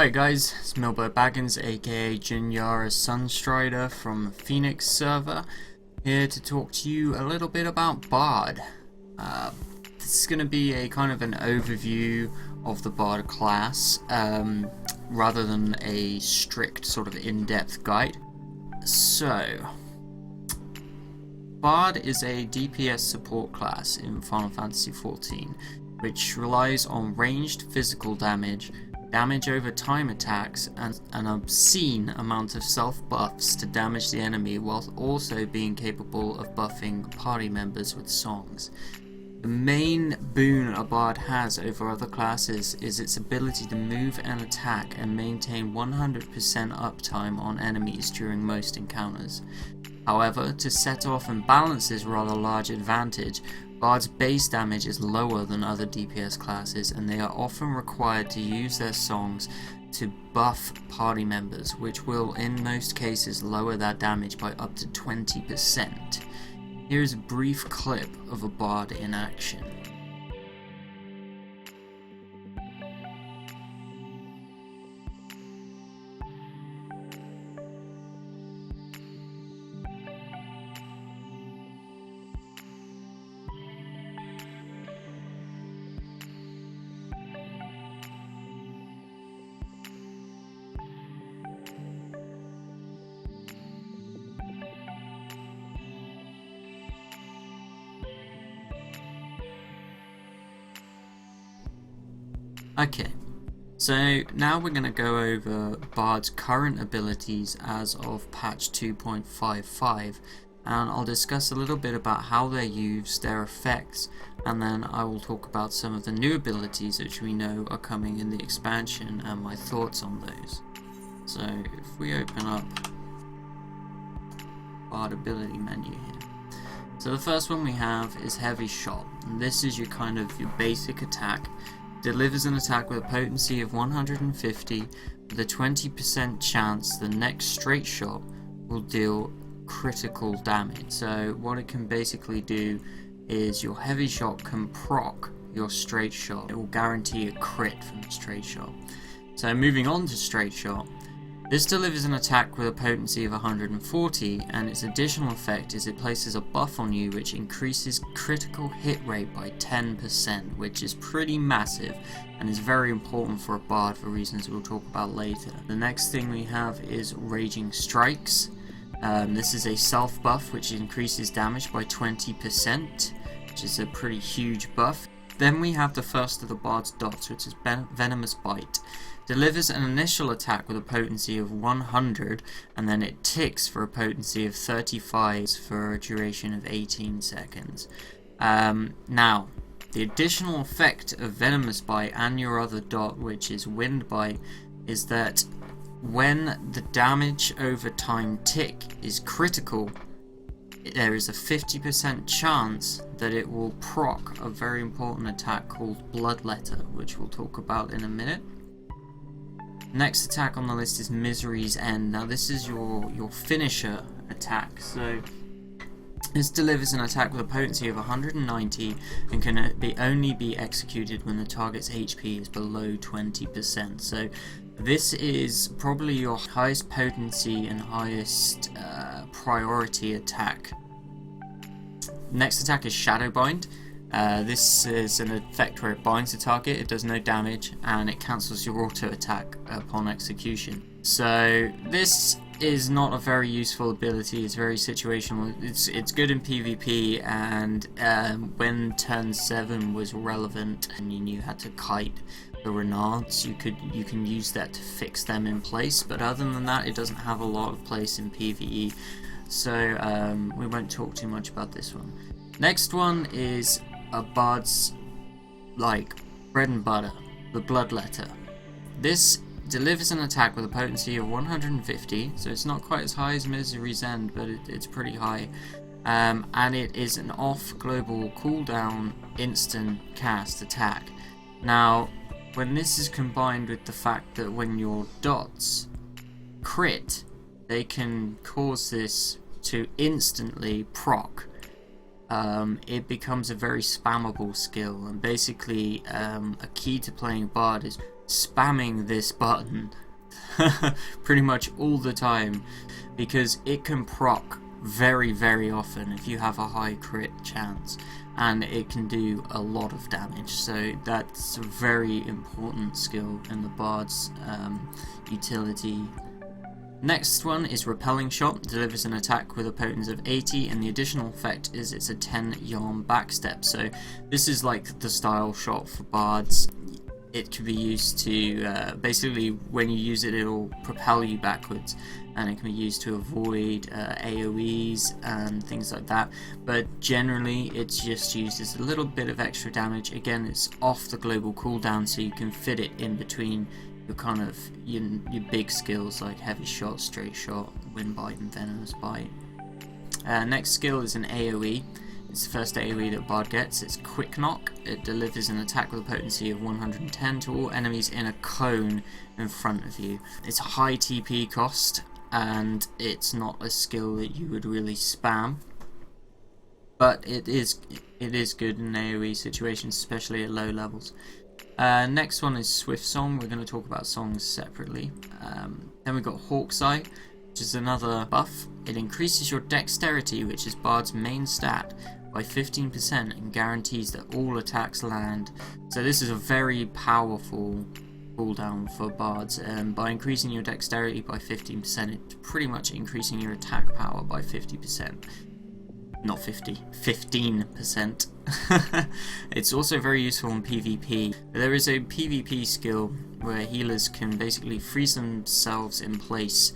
Hi guys, it's Milbo Baggins aka Jinyara Sunstrider from the Phoenix server, here to talk to you a little bit about Bard. This is going to be a kind of an overview of the Bard class, rather than a strict sort of in-depth guide. So, Bard is a DPS support class in Final Fantasy XIV, which relies on ranged physical damage over time attacks, and an obscene amount of self-buffs to damage the enemy, whilst also being capable of buffing party members with songs. The main boon a Bard has over other classes is its ability to move and attack and maintain 100% uptime on enemies during most encounters. However, to set off and balance this rather large advantage, Bard's base damage is lower than other DPS classes, and they are often required to use their songs to buff party members, which will in most cases lower that damage by up to 20%. Here is a brief clip of a Bard in action. Okay, so now we're going to go over Bard's current abilities as of patch 2.55, and I'll discuss a little bit about how they're used, their effects, and then I will talk about some of the new abilities which we know are coming in the expansion and my thoughts on those. So if we open up Bard ability menu here. So the first one we have is Heavy Shot, and this is your kind of your basic attack. Delivers an attack with a potency of 150 with a 20% chance the next straight shot will deal critical damage. So what it can basically do is your heavy shot can proc your straight shot. It will guarantee a crit from the straight shot. So moving on to straight shot. This delivers an attack with a potency of 140, and its additional effect is it places a buff on you which increases critical hit rate by 10%, which is pretty massive and is very important for a Bard for reasons we'll talk about later. The next thing we have is Raging Strikes. This is a self buff which increases damage by 20%, which is a pretty huge buff. Then we have the first of the Bard's dots, which is Venomous Bite. Delivers an initial attack with a potency of 100, and then it ticks for a potency of 35 for a duration of 18 seconds. Now, the additional effect of Venomous Bite and your other dot, which is Wind Bite, is that when the damage over time tick is critical, there is a 50% chance that it will proc a very important attack called Bloodletter, which we'll talk about in a minute. Next attack on the list is Misery's End. Now this is your finisher attack. So this delivers an attack with a potency of 190 and can only be executed when the target's HP is below 20%. So this is probably your highest potency and highest priority attack. Next attack is Shadowbind. This is an effect where it binds the target, it does no damage, and it cancels your auto attack upon execution. So this is not a very useful ability, it's very situational. It's good in PvP, and when turn 7 was relevant and you knew how to kite the Renards, you can use that to fix them in place, but other than that it doesn't have a lot of place in PvE, so we won't talk too much about this one. Next one is a Bard's like bread and butter, the Bloodletter. This delivers an attack with a potency of 150, so it's not quite as high as Misery's End, but it's pretty high, and it is an off global cooldown instant cast attack. Now when this is combined with the fact that when your dots crit, they can cause this to instantly proc, it becomes a very spammable skill, and basically a key to playing Bard is spamming this button pretty much all the time, because it can proc very, very often if you have a high crit chance, and it can do a lot of damage. So that's a very important skill in the Bard's utility. Next one is Repelling Shot. Delivers an attack with a potency of 80, and the additional effect is it's a 10 yarn backstep. So this is like the style shot for Bards. It can be used to, basically when you use it, it'll propel you backwards, and it can be used to avoid AoEs and things like that, but generally it's just used as a little bit of extra damage. Again, it's off the global cooldown, so you can fit it in between your kind of your big skills like Heavy Shot, Straight Shot, Wind Bite and Venomous Bite. Next skill is an AoE. It's the first AoE that Bard gets. It's Quick Knock. It delivers an attack with a potency of 110 to all enemies in a cone in front of you. It's a high TP cost, and it's not a skill that you would really spam, but it is good in AoE situations, especially at low levels. Next one is Swift Song. We're going to talk about songs separately. Then we've got Hawk's Eye, which is another buff. It increases your dexterity, which is Bard's main stat, by 15% and guarantees that all attacks land. So this is a very powerful cooldown for Bards. By increasing your dexterity by 15%, it's pretty much increasing your attack power by 50%. Not 50, 15%. It's also very useful in PvP. There is a PvP skill where healers can basically freeze themselves in place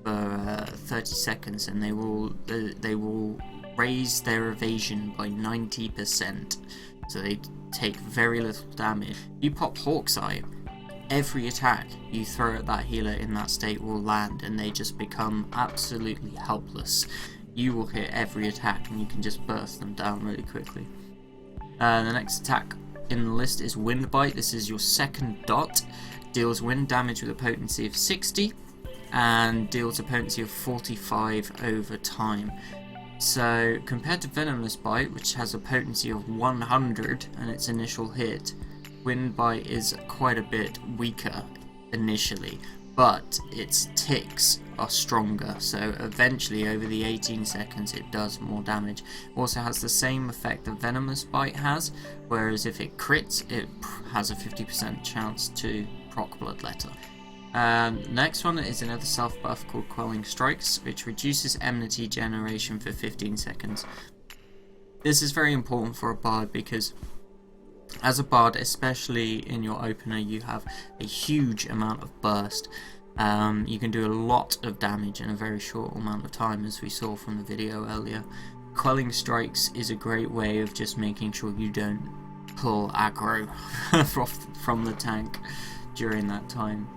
for 30 seconds, and they will raise their evasion by 90%, so they take very little damage. If you pop Hawk's Eye, every attack you throw at that healer in that state will land, and they just become absolutely helpless. You will hit every attack and you can just burst them down really quickly. The next attack in the list is Wind Bite. This is your second dot. Deals wind damage with a potency of 60 and deals a potency of 45 over time. So compared to Venomous Bite, which has a potency of 100 and its initial hit, Wind Bite is quite a bit weaker initially, but its ticks are stronger, so eventually over the 18 seconds it does more damage. It also has the same effect that Venomous Bite has, whereas if it crits, it has a 50% chance to proc Bloodletter. Next one is another self buff called Quelling Strikes, which reduces enmity generation for 15 seconds. This is very important for a Bard because as a Bard, especially in your opener, you have a huge amount of burst. You can do a lot of damage in a very short amount of time, as we saw from the video earlier. Quelling Strikes is a great way of just making sure you don't pull aggro from the tank during that time.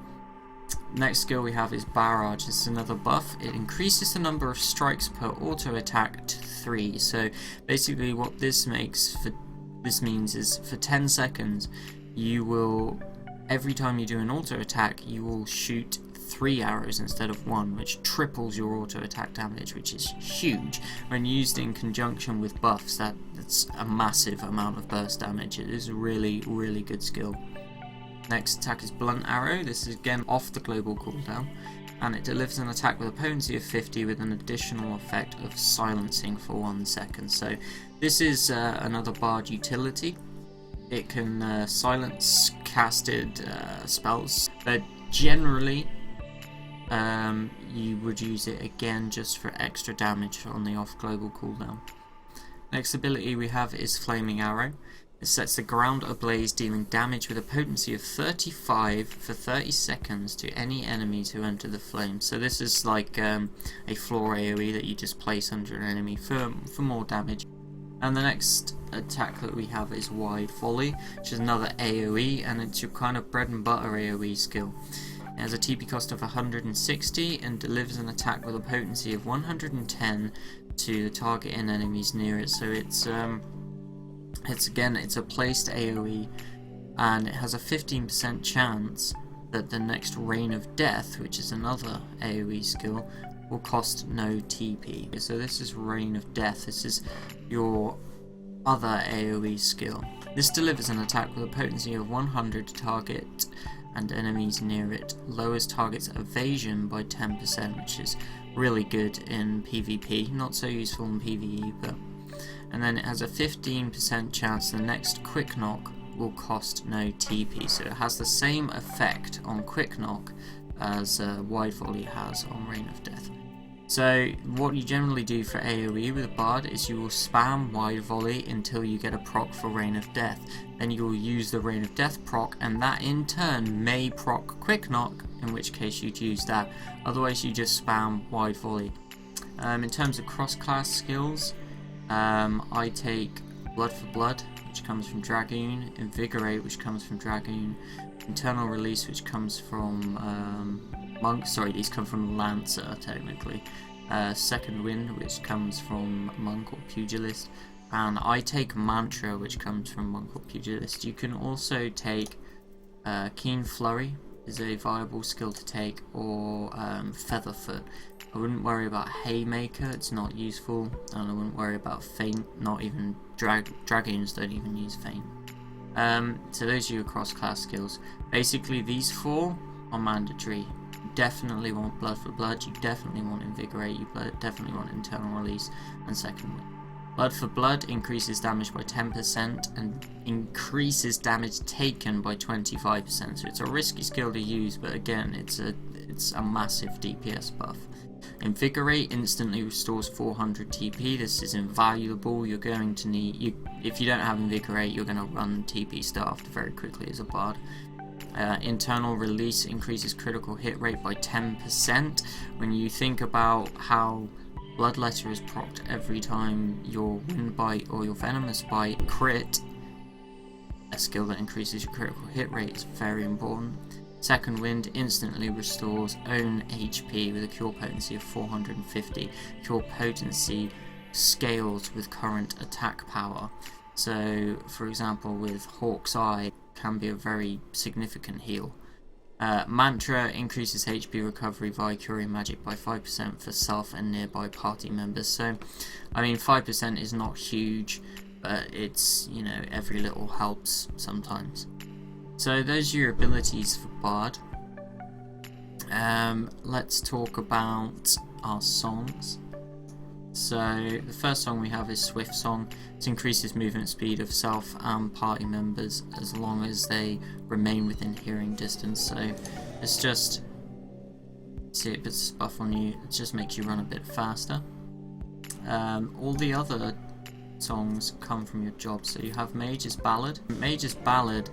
Next skill we have is Barrage. It's another buff. It increases the number of strikes per auto attack to 3. So basically what this means is for 10 seconds you will, every time you do an auto attack, you will shoot 3 arrows instead of 1, which triples your auto attack damage, which is huge. When used in conjunction with buffs, that's a massive amount of burst damage. It is a really, really good skill. Next attack is Blunt Arrow. This is again off the global cooldown, and it delivers an attack with a potency of 50 with an additional effect of silencing for 1 second. So this is another Bard utility. It can silence casted spells, but generally you would use it again just for extra damage on the off global cooldown. Next ability we have is Flaming Arrow. It sets the ground ablaze, dealing damage with a potency of 35 for 30 seconds to any enemies who enter the flames. So this is like a floor AoE that you just place under an enemy for more damage. And the next attack that we have is Wide Volley, which is another AoE, and it's your kind of bread and butter AoE skill. It has a TP cost of 160 and delivers an attack with a potency of 110 to the target and enemies near it. So it's a placed AoE, and it has a 15% chance that the next Rain of Death, which is another AoE skill, will cost no TP. So this is Rain of Death. This is your other AoE skill. This delivers an attack with a potency of 100 to target and enemies near it. Lowers target's evasion by 10%, which is really good in PvP, not so useful in PvE, but... And then it has a 15% chance the next quick knock will cost no TP, so it has the same effect on quick knock as wide volley has on Rain of Death. So what you generally do for AoE with a Bard is you will spam wide volley until you get a proc for Rain of Death. Then you will use the Rain of Death proc, and that in turn may proc quick knock, in which case you'd use that. Otherwise you just spam wide volley. In terms of cross-class skills, I take Blood for Blood, which comes from Dragoon, Invigorate, which comes from Dragoon, Internal Release, which comes from Monk. Sorry, these come from Lancer technically. Second Wind, which comes from Monk or Pugilist, and I take Mantra, which comes from Monk or Pugilist. You can also take Keen Flurry, is a viable skill to take, or Featherfoot. I wouldn't worry about Haymaker, it's not useful, and I wouldn't worry about Feint, not even Dragoons don't even use Feint. So those are your cross-class skills. Basically these four are mandatory. You definitely want Blood for Blood, you definitely want Invigorate, you definitely want Internal Release, and Second Wind. Blood for Blood increases damage by 10% and increases damage taken by 25%, so it's a risky skill to use, but again it's a massive DPS buff. Invigorate instantly restores 400 TP. This is invaluable. You're going to need, if you don't have Invigorate, you're going to run TP Starved very quickly as a Bard. Internal Release increases critical hit rate by 10%. When you think about how Bloodletter is procced every time your Wind Bite or your Venomous Bite crit, a skill that increases your critical hit rate is very important. Second Wind instantly restores own HP with a cure potency of 450. Cure potency scales with current attack power. So, for example, with Hawk's Eye, can be a very significant heal. Mantra increases HP recovery via curing magic by 5% for self and nearby party members. So, I mean, 5% is not huge, but it's, you know, every little helps sometimes. So those are your abilities for Bard. Let's talk about our songs. So the first song we have is Swift Song. It increases movement speed of self and party members as long as they remain within hearing distance. So it's just, see, it puts a buff on you, it just makes you run a bit faster. All the other songs come from your job. So you have Mage's Ballad. Mage's Ballad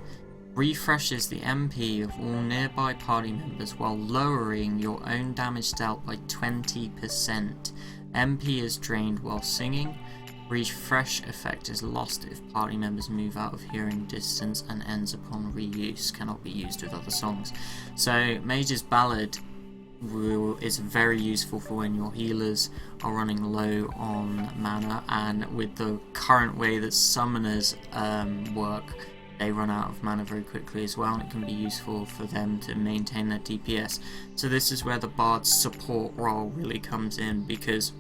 refreshes the MP of all nearby party members while lowering your own damage dealt by 20%. MP is drained while singing. Refresh effect is lost if party members move out of hearing distance and ends upon reuse. Cannot be used with other songs. So Mage's Ballad is very useful for when your healers are running low on mana, and with the current way that summoners work, they run out of mana very quickly as well, and it can be useful for them to maintain their DPS. So this is where the Bard's support role really comes in, because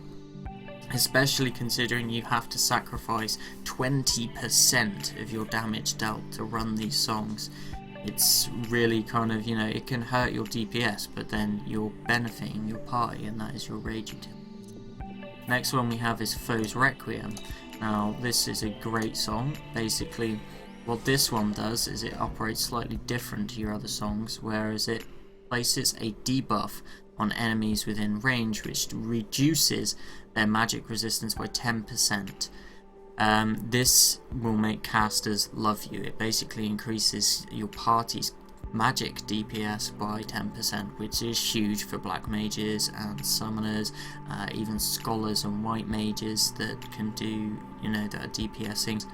especially considering you have to sacrifice 20% of your damage dealt to run these songs, it's really kind of, you know, it can hurt your DPS, but then you're benefiting your party, and that is your rage utility. Next one we have is Foe's Requiem. Now this is a great song. Basically what this one does is it operates slightly different to your other songs, whereas it places a debuff on enemies within range, which reduces their magic resistance by 10%. This will make casters love you. It basically increases your party's magic DPS by 10%, which is huge for black mages and summoners, even scholars and white mages that can do, you know, that are DPSing.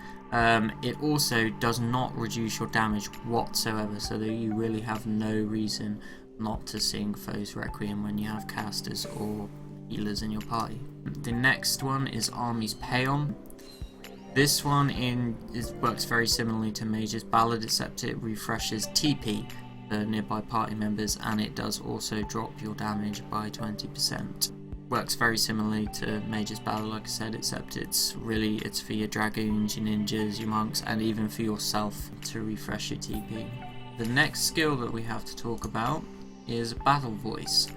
It also does not reduce your damage whatsoever, so that you really have no reason not to sing Foe's Requiem when you have casters or healers in your party. The next one is Army's Paeon. This one works very similarly to Mage's Ballad, except it refreshes TP for nearby party members, and it does also drop your damage by 20%. Works very similarly to Mage's Ballad, like I said, except it's for your dragoons, your ninjas, your monks, and even for yourself to refresh your TP. The next skill that we have to talk about is Battle Voice.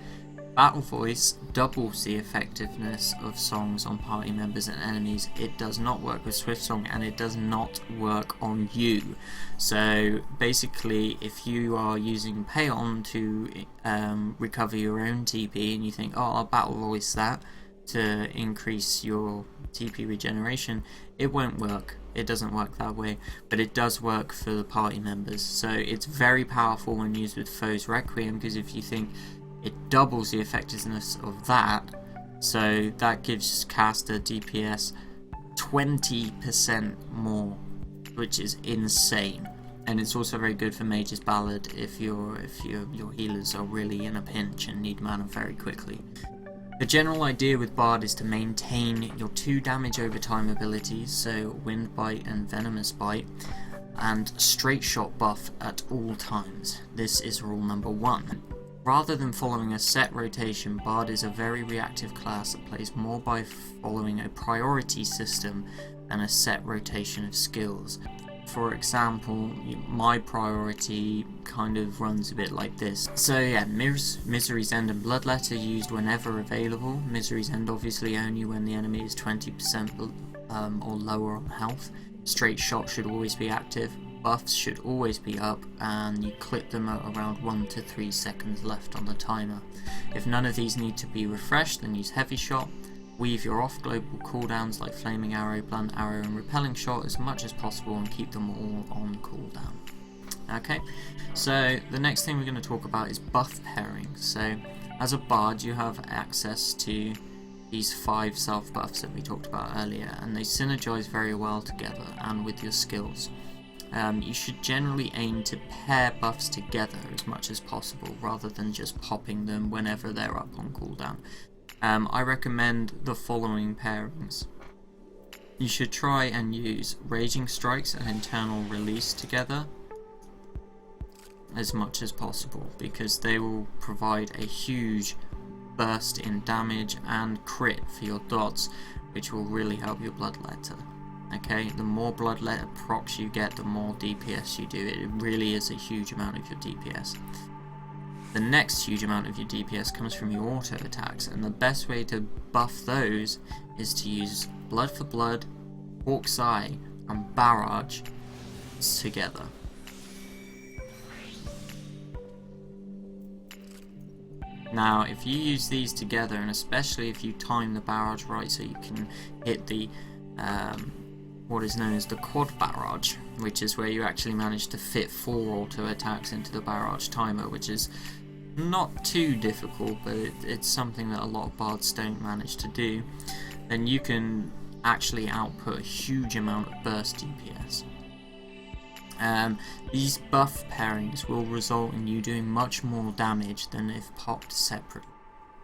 Battle Voice doubles the effectiveness of songs on party members and enemies. It does not work with Swift Song, and it does not work on you. So basically, if you are using Payon to recover your own TP and you think, oh, I'll Battle Voice that to increase your TP regeneration, it won't work. It doesn't work that way, but it does work for the party members. So it's very powerful when used with Foe's Requiem, because if you think, it doubles the effectiveness of that, so that gives caster DPS 20% more, which is insane. And it's also very good for Mage's Ballad if your healers are really in a pinch and need mana very quickly. The general idea with Bard is to maintain your 2 damage over time abilities, so Wind Bite and Venomous Bite, and Straight Shot buff at all times. This is rule number 1. Rather than following a set rotation, Bard is a very reactive class that plays more by following a priority system than a set rotation of skills. For example, my priority kind of runs a bit like this. So yeah, Misery's End and Bloodlet are used whenever available. Misery's End obviously only when the enemy is 20% or lower on health. Straight Shot should always be active. Buffs should always be up, and you clip them at around 1 to 3 seconds left on the timer. If none of these need to be refreshed, then use Heavy Shot. Weave your off global cooldowns like Flaming Arrow, Blunt Arrow and Repelling Shot as much as possible and keep them all on cooldown. Okay, so the next thing we're going to talk about is buff pairing. So as a Bard you have access to these 5 self buffs that we talked about earlier, and they synergize very well together and with your skills. You should generally aim to pair buffs together as much as possible rather than just popping them whenever they're up on cooldown. I recommend the following pairings. You should try and use Raging Strikes and Internal Release together as much as possible, because they will provide a huge burst in damage and crit for your dots, which will really help your Bloodletter. Okay, the more Bloodletter procs you get, the more DPS you do. It really is a huge amount of your DPS. The next huge amount of your DPS comes from your auto attacks, and the best way to buff those is to use Blood for Blood, Hawk's Eye, and Barrage together. Now, if you use these together, and especially if you time the barrage right so you can hit the what is known as the quad barrage, which is where you actually manage to fit 4 auto attacks into the barrage timer, which is not too difficult, but it's something that a lot of bards don't manage to do, then you can actually output a huge amount of burst DPS. These buff pairings will result in you doing much more damage than if popped separately,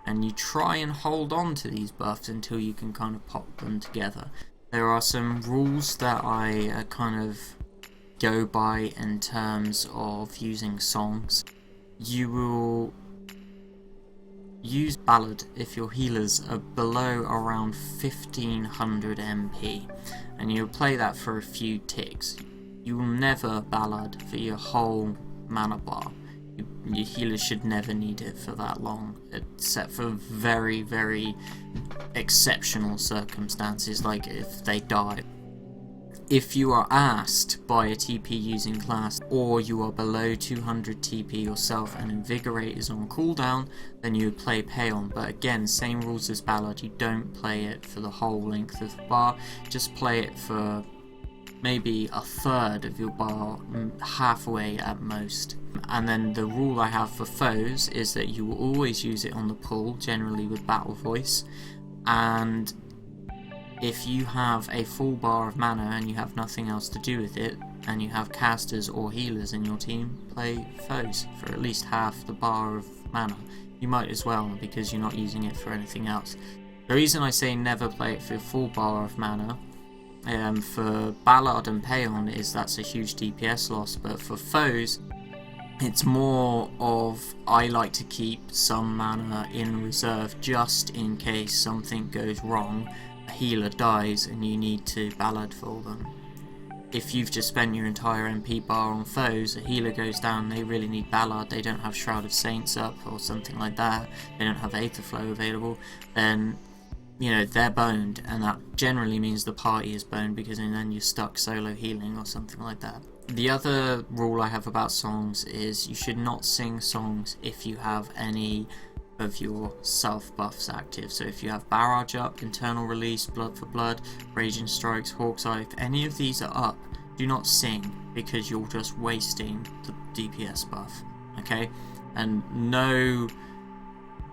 and you try and hold on to these buffs until you can kind of pop them together. There are some rules that I kind of go by in terms of using songs. You will use Ballad if your healers are below around 1500 MP, and you'll play that for a few ticks. You will never Ballad for your whole mana bar. Your healers should never need it for that long, except for very, very exceptional circumstances, like if they die. If you are asked by a TP using class, or you are below 200 TP yourself and Invigorate is on cooldown, then you would play Payon. But again, same rules as Ballad, you don't play it for the whole length of the bar, just play it for maybe a third of your bar, halfway at most. And then the rule I have for foes is that you will always use it on the pull, generally with Battle Voice, and if you have a full bar of mana and you have nothing else to do with it, and you have casters or healers in your team, play foes for at least half the bar of mana. You might as well, because you're not using it for anything else. The reason I say never play it for a full bar of mana for Ballad and Payon is that's a huge DPS loss, but for foes it's more of I like to keep some mana in reserve just in case something goes wrong, a healer dies and you need to Ballad for them. if you've just spent your entire MP bar on foes, a healer goes down, they really need Ballard, they don't have Shroud of Saints up or something like that, they don't have Aether Flow available, then, you know, they're boned, and that generally means the party is boned, because then you're stuck solo healing or something like that. The other rule I have about songs is you should not sing songs if you have any of your self buffs active. So if you have Barrage up, Internal Release, Blood for Blood, Raging Strikes, Hawk's Eye, if any of these are up, do not sing, because you're just wasting the DPS buff, okay? And no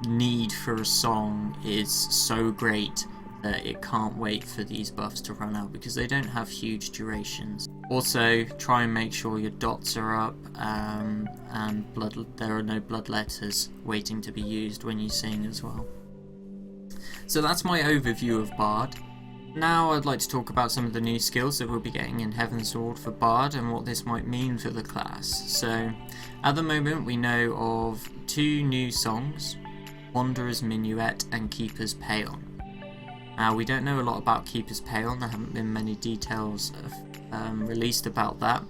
need for a song is so great that it can't wait for these buffs to run out, because they don't have huge durations. Also, try and make sure your dots are up, and there are no blood letters waiting to be used when you sing as well. So that's my overview of Bard. Now I'd like to talk about some of the new skills that we'll be getting in Heavensward for Bard and what this might mean for the class. So at the moment we know of 2 new songs, Wanderer's Minuet and Keeper's Paean. Now we don't know a lot about Keeper's Paean, there haven't been many details released about that.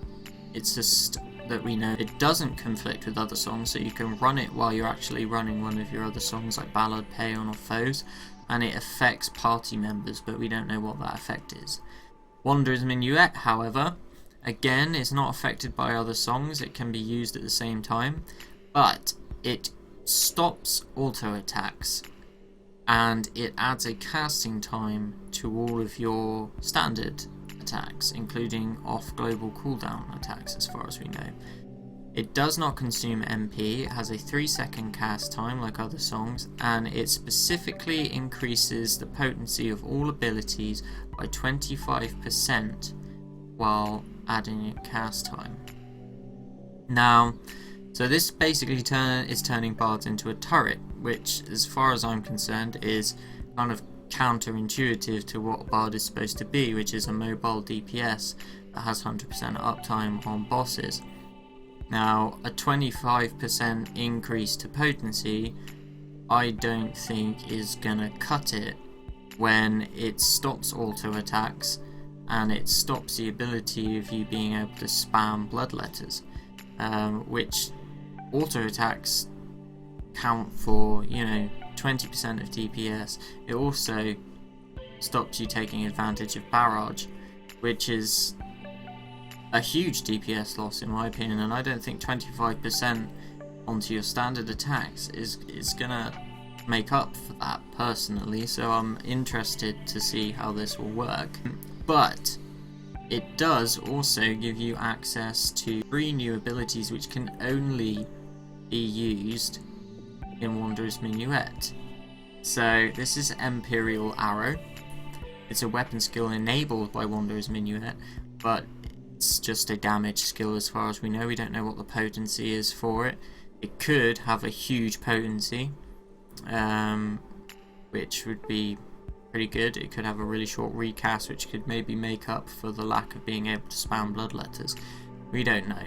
It's just that we know it doesn't conflict with other songs, so you can run it while you're actually running one of your other songs like Ballad, Paean or Foes, and it affects party members, but we don't know what that effect is. Wanderer's Minuet, however, again is not affected by other songs, it can be used at the same time, but it stops auto attacks and it adds a casting time to all of your standard attacks, including off global cooldown attacks as far as we know. It does not consume MP, it has a 3-second cast time like other songs, and it specifically increases the potency of all abilities by 25% while adding a cast time. Now, so this basically is turning Bards into a turret, which as far as I'm concerned is kind of counterintuitive to what Bard is supposed to be, which is a mobile DPS that has 100% uptime on bosses. Now, a 25% increase to potency I don't think is gonna cut it when it stops auto attacks and it stops the ability of you being able to spam blood letters, which auto attacks count for, you know, 20% of DPS. It also stops you taking advantage of barrage, which is a huge DPS loss in my opinion, and I don't think 25% onto your standard attacks is gonna make up for that personally, so I'm interested to see how this will work. But it does also give you access to 3 new abilities which can only be used in Wanderer's Minuet. So this is Imperial Arrow. It's a weapon skill enabled by Wanderer's Minuet, but it's just a damage skill as far as we know. We don't know what the potency is for it. It could have a huge potency, which would be pretty good. It could have a really short recast, which could maybe make up for the lack of being able to spam blood letters. We don't know.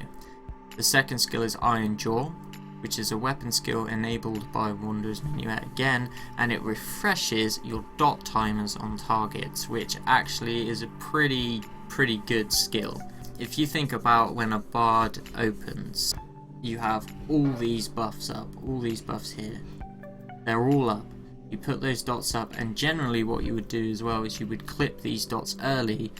The second skill is Iron Jaw, which is a weapon skill enabled by Wanderer's Minuet again, and it refreshes your dot timers on targets, which actually is a pretty good skill. If you think about when a Bard opens, you have all these buffs up, all these buffs here, they're all up. You put those dots up, and generally what you would do as well is you would clip these dots early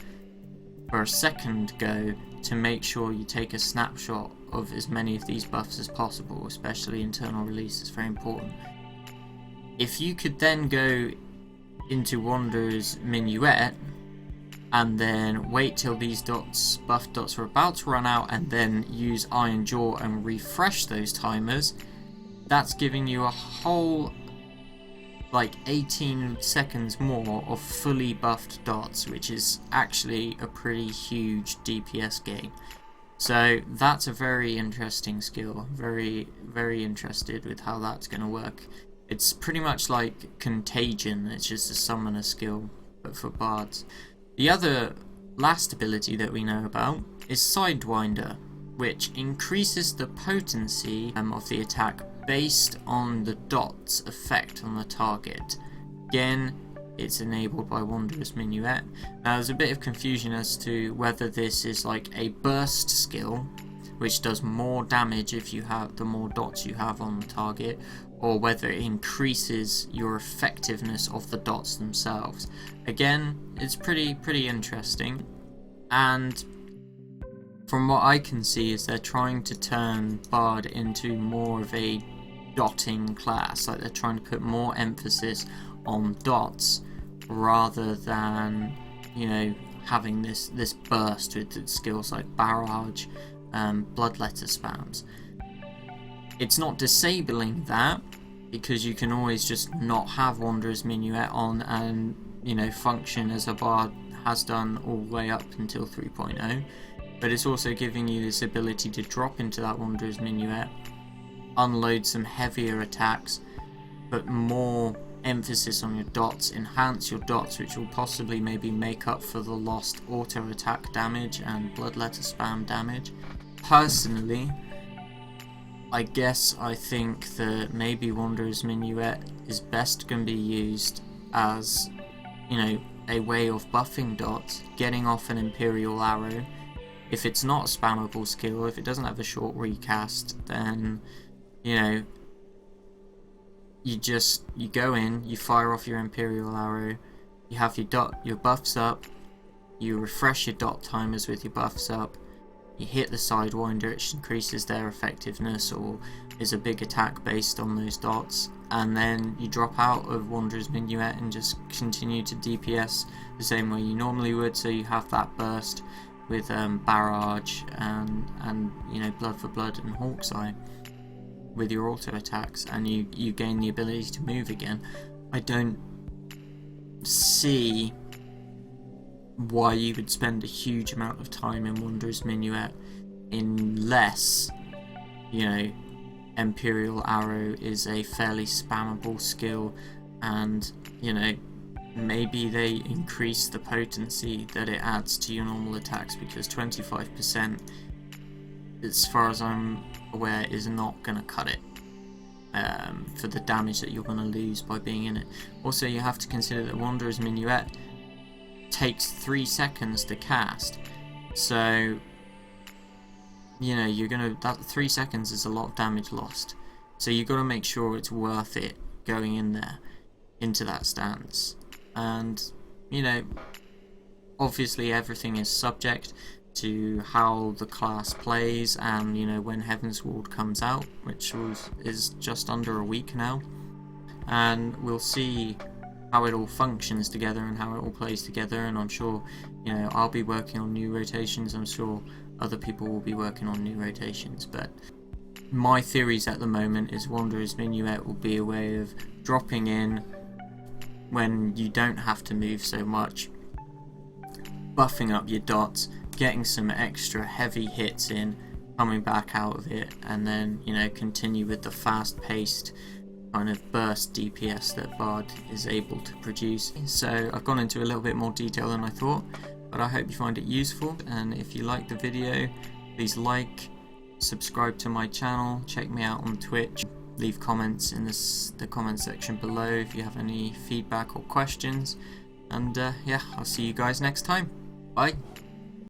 for a second go to make sure you take a snapshot of as many of these buffs as possible, especially internal release is very important. If you could then go into Wanderer's Minuet and then wait till these dots, buff dots, are about to run out, and then use Iron Jaw and refresh those timers, that's giving you a whole like 18 seconds more of fully buffed dots, which is actually a pretty huge DPS gain. So that's a very interesting skill. Very interested with how that's going to work. It's pretty much like Contagion, it's just a summoner skill, but for bards. The other last ability that we know about is Sidewinder, which increases the potency of the attack based on the dot's effect on the target. Again, it's enabled by Wanderer's Minuet. Now there's a bit of confusion as to whether this is like a burst skill, which does more damage if you have the more dots you have on the target, or whether it increases your effectiveness of the dots themselves. Again, it's pretty interesting, and from what I can see is they're trying to turn Bard into more of a dotting class, like they're trying to put more emphasis on dots rather than, you know, having this burst with skills like barrage, bloodletter spams. It's not disabling that, because you can always just not have Wanderer's Minuet on and, you know, function as a Bard has done all the way up until 3.0, but it's also giving you this ability to drop into that Wanderer's Minuet, unload some heavier attacks, but more emphasis on your dots, enhance your dots, which will possibly maybe make up for the lost auto attack damage and bloodletter spam damage. Personally, I guess I think that maybe Wanderer's Minuet is best going to be used as, you know, a way of buffing dots, getting off an Imperial Arrow. If it's not a spammable skill, if it doesn't have a short recast, then, you know, you go in, you fire off your Imperial Arrow, you have your buffs up, you refresh your dot timers with your buffs up, you hit the Sidewinder, which increases their effectiveness or is a big attack based on those dots, and then you drop out of Wanderer's Minuet and just continue to DPS the same way you normally would, so you have that burst with barrage and you know, blood for blood and Hawk's Eye with your auto attacks, and you gain the ability to move again. I don't see why you would spend a huge amount of time in Wanderer's Minuet unless, you know, Imperial Arrow is a fairly spammable skill, and, you know, maybe they increase the potency that it adds to your normal attacks, because 25%, as far as I'm aware, is not going to cut it for the damage that you're going to lose by being in it. Also, you have to consider that Wanderer's Minuet takes 3 seconds to cast, so, you know, that 3 seconds is a lot of damage lost, so you've got to make sure it's worth it going in there into that stance. And, you know, obviously everything is subject to how the class plays, and, you know, when Heavensward comes out, which is just under a week now, and we'll see how it all functions together and how it all plays together. And I'm sure, you know, I'll be working on new rotations, I'm sure other people will be working on new rotations, but my theories at the moment is Wanderer's Minuet will be a way of dropping in when you don't have to move so much, buffing up your dots, getting some extra heavy hits in, coming back out of it, and then, you know, continue with the fast-paced kind of burst DPS that Bard is able to produce. So I've gone into a little bit more detail than I thought, but I hope you find it useful, and if you like the video, please like, subscribe to my channel, check me out on Twitch, leave comments in the comment section below if you have any feedback or questions, and yeah, I'll see you guys next time. Bye.